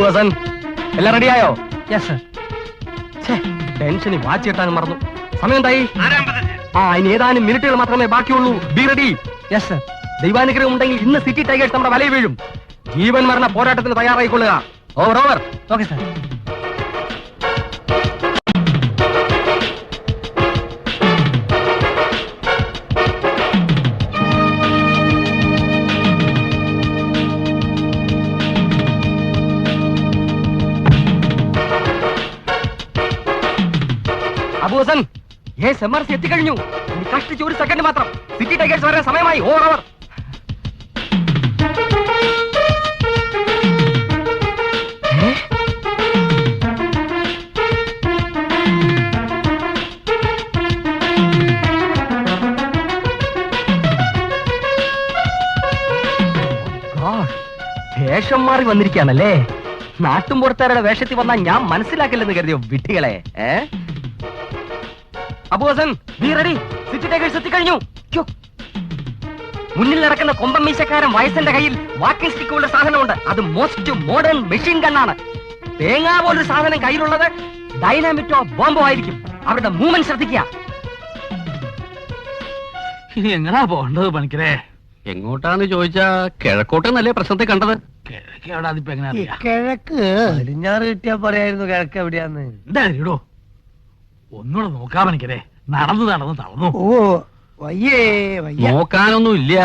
അബുഹസൻ എല്ലാം റെഡിയായോ? Yes sir. ടെൻഷന് watch കിട്ടാനും മറന്നു. സമയം എന്തായി? ഇനി ഏതാനും മിനിറ്റുകൾ മാത്രമേ ബാക്കിയുള്ളൂ. Be ready. Yes sir. ദൈവാനുഗ്രഹം ഉണ്ടെങ്കിൽ ഇന്ന് സിറ്റി ടൈഗേഴ്സ് നമ്മുടെ വലയിൽ വീഴും. ജീവൻ മരണ പോരാട്ടത്തിന് തയ്യാറായിക്കൊള്ളുക. Over over. Okay sir. Abu Hasan emergency എത്തിക്കഴിഞ്ഞു. ഇനി കഷ്ടിച്ച് ഒരു സെക്കൻഡ് മാത്രം. സിറ്റി ടൈഗേഴ്സ് വരാൻ സമയമായി. Over over. വേഷം മാറി വന്നിരിക്കുകയാണല്ലേ. നാട്ടുംപുറത്തുകാരുടെ വേഷത്തിൽ വന്നാൽ ഞാൻ മനസ്സിലാക്കില്ലെന്ന് കരുതിയോ വിട്ടികളെ? അബുഹസൻ നീ റെഡി? സിറ്റി ടൈഗേഴ്സ് എത്തിക്കഴിഞ്ഞു. മുന്നിൽ നടക്കുന്ന കൊമ്പൻ മീശക്കാരൻ വയസ്സിന്റെ കയ്യിൽ വാക്കിംഗ് സ്റ്റിക്ക് ഉള്ള സാധനമുണ്ട്. അത് മോസ്റ്റ് മോഡേൺ മെഷീൻ ഗണ്ണാണ്. തേങ്ങാ പോലൊരു സാധനം കയ്യിലുള്ളത് ഡൈനാമിറ്റോ ബോംബോ ആയിരിക്കും. അവരുടെ മൂവ്മെന്റ് ശ്രദ്ധിക്കുക. ഇനി എങ്ങനാ പോകേണ്ടത് പണിക്കരേ? എങ്ങോട്ടാന്ന് ചോദിച്ചാ കിഴക്കോട്ടെന്നല്ലേ പ്രശ്നത്തെ കണ്ടത്. കിഴക്ക് എവിടെ? അതിപ്പോ എങ്ങനെ അറിയാം? കിഴക്ക് അലിഞ്ഞാറ് കിട്ടിയാ പറയായിരുന്നു കിഴക്ക് എവിടെയാന്ന്. എന്താ ഇടോ ഒന്നുകൂടെ നോക്കാ പണിക്കരേ. നടന്ന് നടന്ന് തളർന്നു. ഓ വയ്യേ വയ്യ. നോക്കാനൊന്നും ഇല്ല,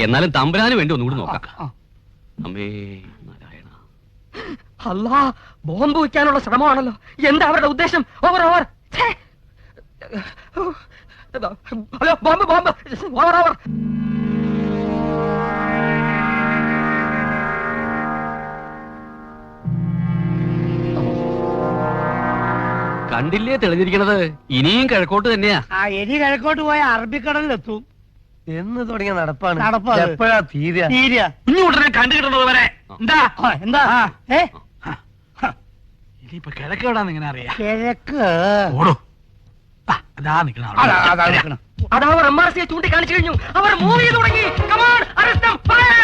എന്നാലും തമ്പുരാന് വേണ്ടി ഒന്നുകൂടി നോക്കാം. അമ്മേ നാരായണ. അല്ലാ, ബോംബ് വയ്ക്കാനുള്ള ശ്രമമാണല്ലോ. എന്താ അവരുടെ ഉദ്ദേശം? Over over. Hello, bomb bomb. Over over. കണ്ടില്ലേ തെളിഞ്ഞിരിക്കണത്? ഇനിയും കിഴക്കോട്ട് തന്നെയാ. ഇനി കിഴക്കോട്ട് പോയ അറബിക്കടലിലെത്തും. എന്ന് തുടങ്ങിയ നടപ്പാണ്. എപ്പോഴാ തീരുക? ഇനി ഉടനെ കണ്ടു കിട്ടുന്നത് വരെ എന്താ എന്താ ഇനിയിപ്പൊ കിഴക്ക് എവിടാന്ന് ഇങ്ങനെ അറിയാം? കിഴക്ക് ഓടോ അതാ നിക്കണം. അതവർ എംആർസിയെ ചൂണ്ടിക്കാണിച്ചു കഴിഞ്ഞു. അവർ മൂവ് ചെയ്ത് തുടങ്ങി. Come on, arrest them, fire!